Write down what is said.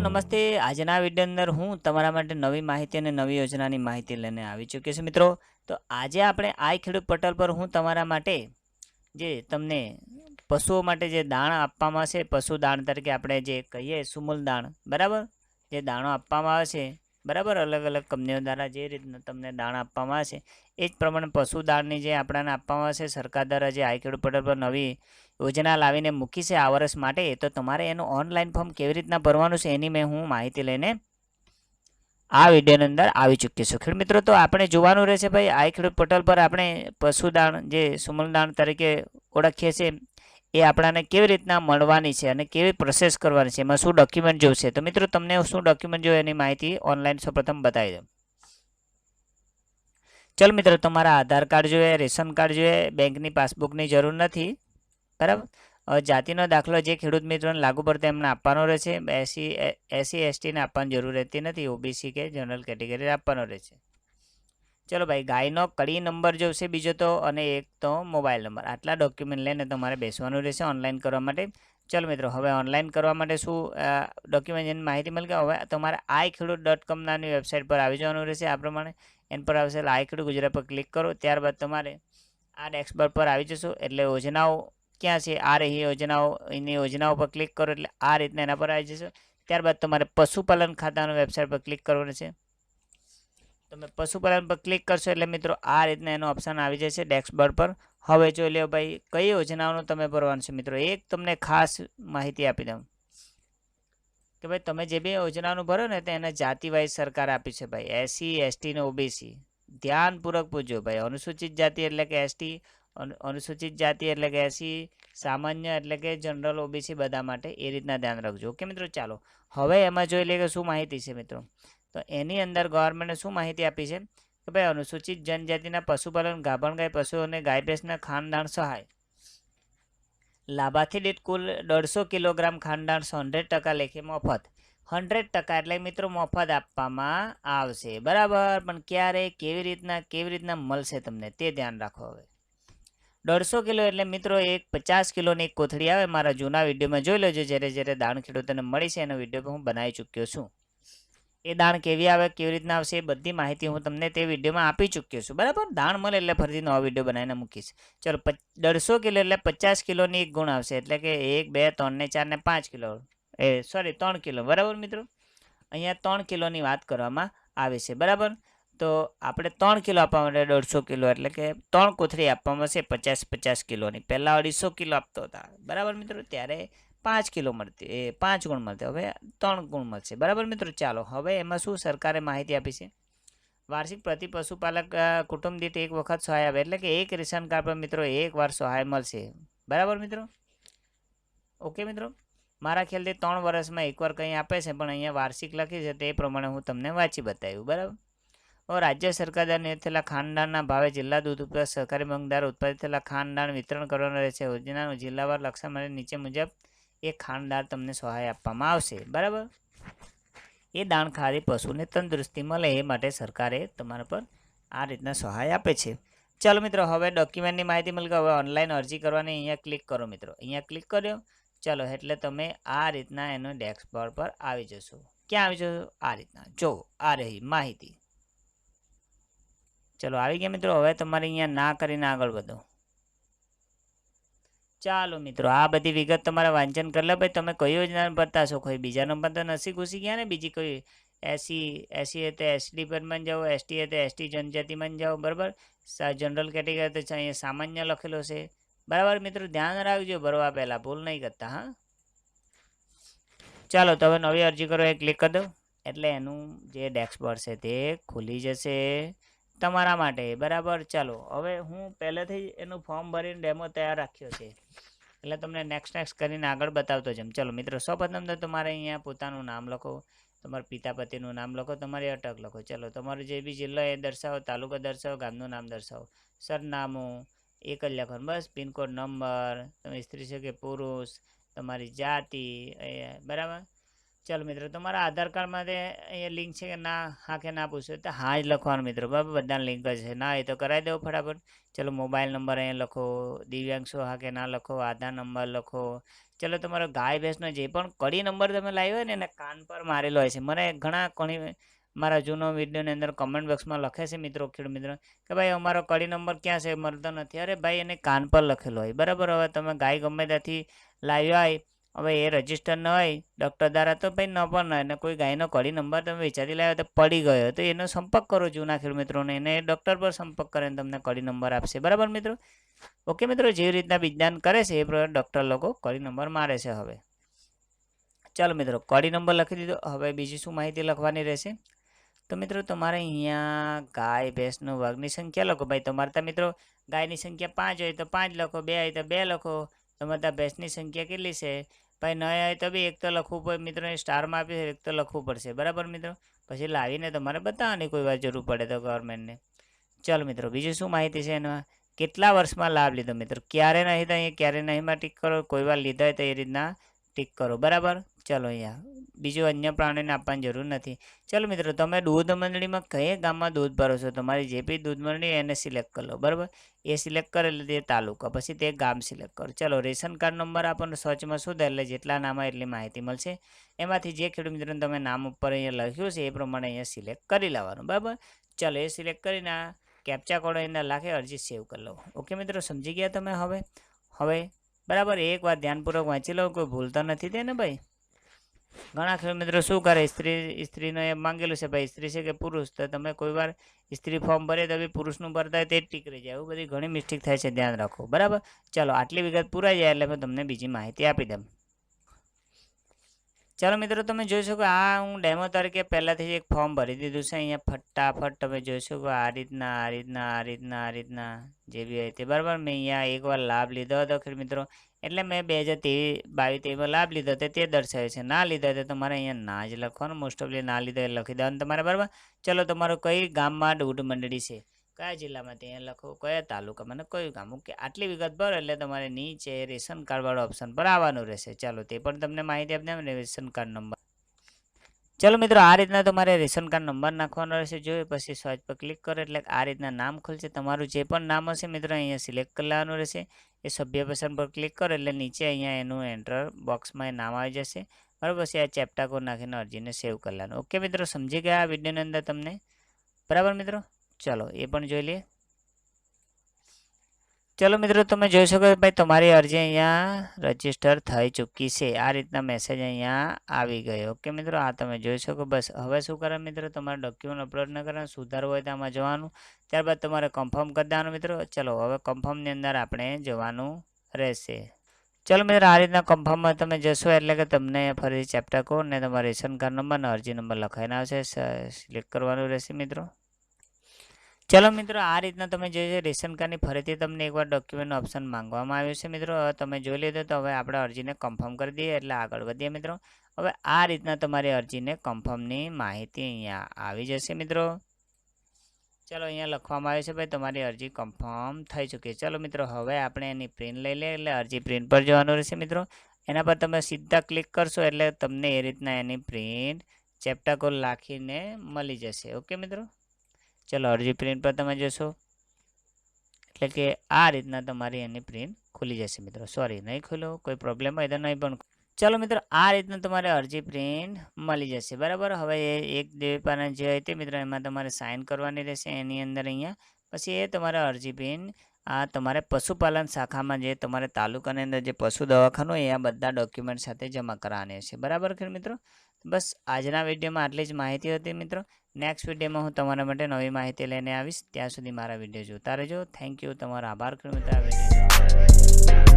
નમસ્તે. આજના વિડીયો અંદર હું તમારા માટે નવી માહિતી અને નવી યોજનાની માહિતી લઈને આવી ચૂક્યો છું મિત્રો. તો આજે આપણે આઈ ખેડૂત પોર્ટલ પર હું તમારા માટે જે તમને પશુઓ માટે જે દાણ આપવામાં આવશે, પશુ દાણ તરીકે આપણે જે કહીએ સુમૂલ દાણ, બરાબર, જે દાણો આપવામાં આવે છે, બરાબર, અલગ અલગ કંપનીઓ દ્વારા જે રીતના તમને દાણ આપવામાં આવે છે એ જ પ્રમાણે પશુ દાણની જે આપણાને આપવામાં આવશે સરકાર દ્વારા જે આઈ ખેડૂત પોર્ટલ પર નવી યોજના લાવીને મૂકી છે આ વર્ષ માટે. તો તમારે એનું ઓનલાઈન ફોર્મ કેવી રીતના ભરવાનું છે એની મેં હું માહિતી લઈને આ વિડીયોની અંદર આવી ચૂક્યો છું. ખેડૂત મિત્રો, તો આપણે જોવાનું રહેશે ભાઈ આઈ ખેડૂત પોર્ટલ પર આપણે પશુદાણ જે સુમલદાણ તરીકે ઓળખીએ છીએ એ આપણાને કેવી રીતના મળવાની છે અને કેવી પ્રોસેસ કરવાની છે, એમાં શું ડોક્યુમેન્ટ જોઈશે. તો મિત્રો તમને શું ડોક્યુમેન્ટ જોઈએ એની માહિતી ઓનલાઈન સૌપ્રથમ બતાવી દઉં. ચલો મિત્રો, તમારા આધાર કાર્ડ જોઈએ, રેશન કાર્ડ જોઈએ, બેંકની પાસબુકની જરૂર નથી, બરાબર. જાતિનો દાખલો જે ખેડૂત મિત્રોને લાગુ પડતો એમને આપવાનો રહેશે. એસસી એસટીને આપવાની જરૂર રહેતી નથી. ઓબીસી કે જનરલ કેટેગરી આપવાનો રહેશે. ચલો ભાઈ, ગાયનો કડી નંબર જોઈશે બીજો તો, અને એક તો મોબાઈલ નંબર. આટલા ડોક્યુમેન્ટ લઈને તમારે બેસવાનું રહેશે ઓનલાઈન કરવા માટે. ચલો મિત્રો, હવે ઓનલાઈન કરવા માટે શું ડોક્યુમેન્ટની માહિતી મળી ગઈ. હવે તમારે iKhedoot.com નાની વેબસાઇટ પર આવી જવાનું રહેશે. આ પ્રમાણે એન પર આવશે એટલે iKhedoot ગુજરાત પર ક્લિક કરો. ત્યારબાદ તમારે આ ડેસ્કબોર્ડ પર આવી જશો એટલે યોજનાઓ ક્યાં છે આ રહી યોજનાઓ, એની યોજનાઓ પર ક્લિક કરો એટલે આ રીતના એના પર આવી જશો. ત્યારબાદ તમારે પશુપાલન ખાતાની વેબસાઇટ પર ક્લિક કરવાનું છે. તમે પશુપાલન પર ક્લિક કરશો એટલે મિત્રો આ રીતના એનો ઓપ્શન આવી જશે ડેસ્કબોર્ડ પર. હવે જોઈ લો ભાઈ કઈ યોજનાઓનું તમે ભરવાનું છે. મિત્રો એક તમને ખાસ માહિતી આપી દઉં કે ભાઈ તમે જે બી યોજનાનું ભરો ને તો એને જાતિવાઇઝ સરકાર આપી છે ભાઈ. એસસી એસટી ને ઓબીસી ધ્યાનપૂર્વક પૂછજો ભાઈ. અનુસૂચિત જાતિ એટલે કે એસટી, અનુસૂચિત જાતિ એટલે કે એસસી, સામાન્ય એટલે કે જનરલ, ઓબીસી બધા માટે એ રીતના ધ્યાન રાખજો. ઓકે મિત્રો, ચાલો હવે એમાં જોઈ લઈએ કે શું માહિતી છે મિત્રો. તો એની અંદર ગવર્મેન્ટે શું માહિતી આપી છે કે ભાઈ અનુસૂચિત જનજાતિના પશુપાલન ગાભણ ગાય પશુઓને ગાય ભેંસના ખાનદાન સહાય લાભાર્થી દીઠ કુલ 150 કિલોગ્રામ ખાનદાન 100% લેખે મફત, 100% એટલે મિત્રો મફત આપવામાં આવશે, બરાબર. પણ ક્યારે, કેવી રીતના મળશે તમને તે ધ્યાન રાખો. હવે 150 કિલો એટલે મિત્રો એક 50 કિલોની એક કોથળી આવે. મારા જૂના વિડીયોમાં જોઈ લેજો, જ્યારે દાણ ખેડૂતોને મળી છે એનો વિડીયો હું બનાવી ચૂક્યો છું. એ દાણ કેવી આવે, કેવી રીતના આવશે એ બધી માહિતી હું તમને તે વિડીયોમાં આપી ચૂક્યો છું, બરાબર. દાણ મળે એટલે ફરીથી નવો વિડીયો બનાવીને મૂકીશ. ચલો 150 કિલો એટલે 50 કિલોની એક ગુણ આવશે એટલે કે 1, 2, 3 ને 4 ને 5 કિલો, 3 કિલો, બરાબર મિત્રો. અહીંયા 3 કિલોની વાત કરવામાં આવે છે, બરાબર. તો આપણે 3 કિલો આપવા માટે 150 કિલો એટલે કે 3 કોથળી આપવામાં આવશે 50 કિલોની. પહેલાં 250 કિલો આપતો હતા, બરાબર મિત્રો, ત્યારે 5 કિલો મળતી, 5 ગુણ મળતી, હવે 3 ગુણ મળશે, બરાબર મિત્રો. ચાલો હવે એમાં શું સરકારે માહિતી આપી છે. વાર્ષિક પ્રતિ પશુપાલક કુટુંબ દીઠ એક વખત સહાય આવે એટલે કે એક રેશન કાર્ડ પર મિત્રો એક વાર સહાય મળશે, બરાબર મિત્રો. ઓકે મિત્રો, મારા ખ્યાલથી 3 વર્ષમાં એકવાર કંઈ આપે છે પણ અહીંયા વાર્ષિક લખી છે તે પ્રમાણે હું તમને વાંચી બતાવ્યું, બરાબર. રાજ્ય સરકાર દ્વારા નિયત થયેલા ખાનદાનના ભાવે જિલ્લા દૂધ ઉત્પાદક સહકારી બેંક દ્વારા ઉત્પાદિત થયેલા ખાનદાન વિતરણ કરવાનું રહેશે. યોજનાનું જિલ્લાવાર લક્ષણ માટે નીચે મુજબ એ ખાનદાન તમને સહાય આપવામાં આવશે, બરાબર. એ દાણ ખારી પશુને તંદુરસ્તી મળે એ માટે સરકારે તમારા પર આ રીતના સહાય આપે છે. ચાલો મિત્રો, હવે ડોક્યુમેન્ટની માહિતી મળી ગઈ. હવે ઓનલાઈન અરજી કરવાની અહીંયા ક્લિક કરો મિત્રો. અહીંયા ક્લિક કર્યો, ચાલો એટલે તમે આ રીતના એનો ડેસ્કબોર્ડ પર આવી જશો. ક્યાં આવી જશો? આ રીતના જો આ રહી માહિતી. ચલો આવી ગયા મિત્રો. હવે તમારે અહીંયા ના કરીને આગળ વધો. ચાલો મિત્રો, આ બધી વિગત તમારે વાંચન કરી લે. ભાઈ તમે કઈ યોજના ભરતા છો, કોઈ બીજા નંબર તો નથી ઘૂસી ગયા ને? બીજી કોઈ એસસી એ તો એસટી પરમાં જાઓ, એસટી એ તો એસટી જનજાતિમાં જાઓ, બરાબર. જનરલ કેટેગરી તો અહીંયા સામાન્ય લખેલો છે, બરાબર મિત્રો. ધ્યાન રાખજો ભરવા પહેલાં, ભૂલ નહીં કરતા, હા. ચાલો તો હવે નવી અરજી કરો એ ક્લિક કરી દો એટલે એનું જે ડેસ્કબોર્ડ છે તે ખુલી જશે તમારા માટે, બરાબર. ચાલો હવે હું પહેલેથી એનું ફોર્મ ભરીને ડેમો તૈયાર રાખ્યો છે એટલે તમને નેક્સ્ટ કરીને આગળ બતાવતો જમ. ચલો મિત્રો, સૌપ્રથમ તો તમારે અહીંયા પોતાનું નામ લખો, તમારા પિતા પતિનું નામ લખો, તમારી અટક લખો. ચલો તમારું જે બી જિલ્લો એ દર્શાવો, તાલુકો દર્શાવો, ગામનું નામ દર્શાવો, સરનામું એક જ લખવાનું, બસ. પિનકોડ, નંબર, તમે સ્ત્રી છો કે પુરુષ, તમારી જાતિ, બરાબર. ચાલો મિત્રો, તમારા આધાર કાર્ડમાં અહીંયા લિંક છે કે ના, હા કે ના પૂછો તો હા જ લખવાનું મિત્રો, બરાબર. બધાને લિંક જ છે, ના એ તો કરાવી દેવો ફટાફટ. ચલો મોબાઈલ નંબર અહીંયા લખો, દિવ્યાંગ છો હા કે ના લખો, આધાર નંબર લખો, ચલો તમારો ગાય ભેંસનો જે પણ કડી નંબર તમે લાવ્યો હોય ને એને કાન પર મારેલો હોય છે. મને ઘણી મારા જૂનો વિડીયોની અંદર કમેન્ટ બોક્સમાં લખે છે મિત્રો, ખેડૂત મિત્રો, કે ભાઈ અમારો કડી નંબર ક્યાં છે, મળતો નથી. અરે ભાઈ એને કાન પર લખેલો હોય, બરાબર. હવે તમે ગાય ગમે ત્યાંથી લાવ્યા હોય, હવે એ રજીસ્ટર ન હોય ડૉક્ટર દ્વારા, તો ભાઈ ન પણ અને કોઈ ગાયનો કડી નંબર તમે વેચાતી લાવ્યો તો પડી ગયો, તો એનો સંપર્ક કરો જૂના ખેડૂત મિત્રોને, એને ડૉક્ટર પર સંપર્ક કરીને તમને કડી નંબર આપશે, બરાબર મિત્રો. ઓકે મિત્રો, જેવી રીતના વિજ્ઞાન કરે છે એ પ્રમાણે ડૉક્ટર લોકો કડી નંબર મારે છે. હવે ચાલો મિત્રો, કડી નંબર લખી દીધો. હવે બીજી શું માહિતી લખવાની રહેશે? તો મિત્રો તમારે અહીંયા ગાય ભેંસનો વર્ગની સંખ્યા લખો. ભાઈ તમારે ત્યાં મિત્રો ગાયની સંખ્યા 5 હોય તો 5 લખો, 2 હોય તો 2 લખો. તમારે ત્યાં ભેંસની સંખ્યા કેટલી છે? ભાઈ 9 હોય તો બી 1 તો લખવું પડે મિત્રો, સ્ટારમાં આપ્યું 1 તો લખવું પડશે, બરાબર મિત્રો. પછી લાવીને તમારે બતાવવાની કોઈ વાર જરૂર પડે તો ગવર્મેન્ટને. ચાલો મિત્રો, બીજું શું માહિતી છે એમાં? કેટલા વર્ષમાં લાભ લીધો મિત્રો? ક્યારે નહીં તો અહીંયા ક્યારે નહીંમાં ટીક કરો, કોઈ વાર લીધો હોય તો એ રીતના ટીક કરો, બરાબર. ચાલો અહીંયા બીજું અન્ય પ્રાણીને આપવાની જરૂર નથી. ચાલો મિત્રો, તમે દૂધ મંડળીમાં કયા ગામમાં દૂધ ભરો છો? તમારી જે બી દૂધ મંડળી એને સિલેક્ટ કરી લો, બરાબર. એ સિલેક્ટ કરે એટલે તે તાલુકા, પછી તે ગામ સિલેક્ટ કરો. ચાલો રેશન કાર્ડ નંબર આપણને સર્ચમાં શોધે એટલે જેટલા નામ હોય એટલી માહિતી મળશે. એમાંથી જે ખેડૂત મિત્રોને તમે નામ ઉપર અહીંયા લખ્યું છે એ પ્રમાણે અહીંયા સિલેક્ટ કરી લેવાનું, બરાબર. ચાલો એ સિલેક્ટ કરીને કેપ્ચા કોડ એને લાખે અરજી સેવ કરી લો. ઓકે મિત્રો, સમજી ગયા તમે? હવે બરાબર એકવાર ધ્યાનપૂર્વક વાંચી લો, કોઈ ભૂલતા નથી તેને ભાઈ. ઘણા ખેડૂત મિત્રો શું કરે, સ્ત્રીનો એ માંગેલું છે ભાઈ સ્ત્રી છે કે પુરુષ, તો તમે કોઈ વાર સ્ત્રી ફોર્મ ભરે તો બી પુરુષનું ભરતા હોય તે જ ટીક રહી જાય, એવું બધી ઘણી મિસ્ટેક થાય છે, ધ્યાન રાખો, બરાબર. ચાલો આટલી વિગત પૂરાઈ જાય એટલે મેં તમને બીજી માહિતી આપી દઉં. ચાલો મિત્રો, તમે જોઈ શકો આ હું ડેમો તરીકે પહેલાંથી એક ફોર્મ ભરી દીધું છે. અહીંયા ફટાફટ તમે જોઈ શકો આ રીતના જે બી હોય તે, બરાબર. મેં અહીંયા એકવાર લાભ લીધો હતો ખેડૂત મિત્રો, એટલે મેં 2022-23 લાભ લીધો હતો તે દર્શાવે છે. ના લીધો તો તમારે અહીંયા ના જ લખવાનું, મોસ્ટ ઓફલી ના લીધો એ લખી દેવાનું તમારે, બરાબર. ચલો તમારો કઈ ગામમાં દૂધ મંડળી છે, કયા જિલ્લામાં, ત્યાં લખો, કયા તાલુકામાં, કયું ગામ. ઓકે, આટલી વિગત ભરો એટલે તમારે નીચે રેશન કાર્ડવાળો ઓપ્શન પર આવવાનું રહેશે. ચાલો તે પણ તમને માહિતી આપી દઉં, રેશન કાર્ડ નંબર. ચાલો મિત્રો, આ રીતના તમારે રેશન કાર્ડ નંબર નાખવાનો રહેશે. જોઈએ પછી સર્ચ પર ક્લિક કરો એટલે આ રીતના નામ ખુલશે. તમારું જે પણ નામ હશે મિત્રો અહીંયા સિલેક્ટ કરી લેવાનું રહેશે. એ સભ્ય પસંદ પર ક્લિક કરો એટલે નીચે અહીંયા એનું એન્ટર બોક્સમાં નામ આવી જશે, બરાબર. પછી આ ચેપ્ટા કોડ નાખીને અરજીને સેવ કરી લેવાનું. ઓકે મિત્રો, સમજી ગયા આ વિડીયોની અંદર તમને, બરાબર મિત્રો. ચલો એ પણ જોઈ લઈએ. ચલો મિત્રો, તમે જોઈ શકો ભાઈ તમારી અરજી અહીંયા રજીસ્ટર થઈ ચૂકી છે. આ રીતના મેસેજ અહીંયા આવી ગયો. ઓકે મિત્રો, આ તમે જોઈ શકો. બસ હવે શું કરે મિત્રો, તમારે ડોક્યુમેન્ટ અપલોડ ન કરવાનું, સુધારવું હોય તો આમાં જવાનું, ત્યારબાદ તમારે કન્ફર્મ કરી દેવાનું મિત્રો. ચલો હવે કન્ફર્મની અંદર આપણે જવાનું રહેશે. ચલો મિત્રો, આ રીતના કન્ફર્મમાં તમે જશો એટલે કે તમને ફરી ચેપ્ટર કોડ ને તમારા રેશન કાર્ડ નંબર અને અરજી નંબર લખાઈને આવશે, સિલેક્ટ કરવાનું રહેશે મિત્રો. ચલો મિત્રો, આ રીતના તમે જોઈએ રેશન કાર્ડની ફરીથી તમને એકવાર ડોક્યુમેન્ટ ઓપ્શન માંગવામાં આવ્યું છે મિત્રો. હવે તમે જોઈ લીધો તો હવે આપણે અરજીને કન્ફર્મ કરી દઈએ એટલે આગળ વધીએ મિત્રો. હવે આ રીતના તમારી અરજીને કન્ફર્મની માહિતી અહીંયા આવી જશે મિત્રો. ચલો અહીંયા લખવામાં આવ્યું છે ભાઈ તમારી અરજી કન્ફર્મ થઈ ચૂકી છે. ચલો મિત્રો, હવે આપણે એની પ્રિન્ટ લઈ લઈએ એટલે અરજી પ્રિન્ટ પર જવાનું રહેશે મિત્રો. એના પર તમે સીધા ક્લિક કરશો એટલે તમને એ રીતના એની પ્રિન્ટ ચેપ્ટા કોડ લખીને મળી જશે. ઓકે મિત્રો, ચલો અરજી પ્રિન્ટ પર તમે જશો એટલે કે આ રીતના તમારી એની પ્રિન્ટ ખુલી જશે મિત્રો. સોરી નહીં ખુલ્યો, કોઈ પ્રોબ્લેમ હોય તો નહીં પણ. ચાલો મિત્રો, આ રીતના તમારે અરજી પ્રિન્ટ મળી જશે, બરાબર. હવે એક દેવીપાના જે હોય તે મિત્રો એમાં તમારે સાઇન કરવાની રહેશે એની અંદર અહીંયા. પછી એ તમારે અરજી પ્રિન્ટ આ તમારે પશુપાલન શાખામાં જે તમારે તાલુકાની અંદર જે પશુ દવાખાનું હોય એ બધા ડોક્યુમેન્ટ સાથે જમા કરાવવાની હશે, બરાબર ખેડૂત મિત્રો. બસ આજના વિડીયોમાં આટલી જ માહિતી હતી મિત્રો. નેક્સ્ટ વિડીયોમાં હું તમારા માટે નવી માહિતી લઈને આવીશ. ત્યાં સુધી મારા વિડીયો જોતા રહેજો. થેન્ક યુ, તમારો આભાર ખેડૂત મિત્રો. આ વિડીયો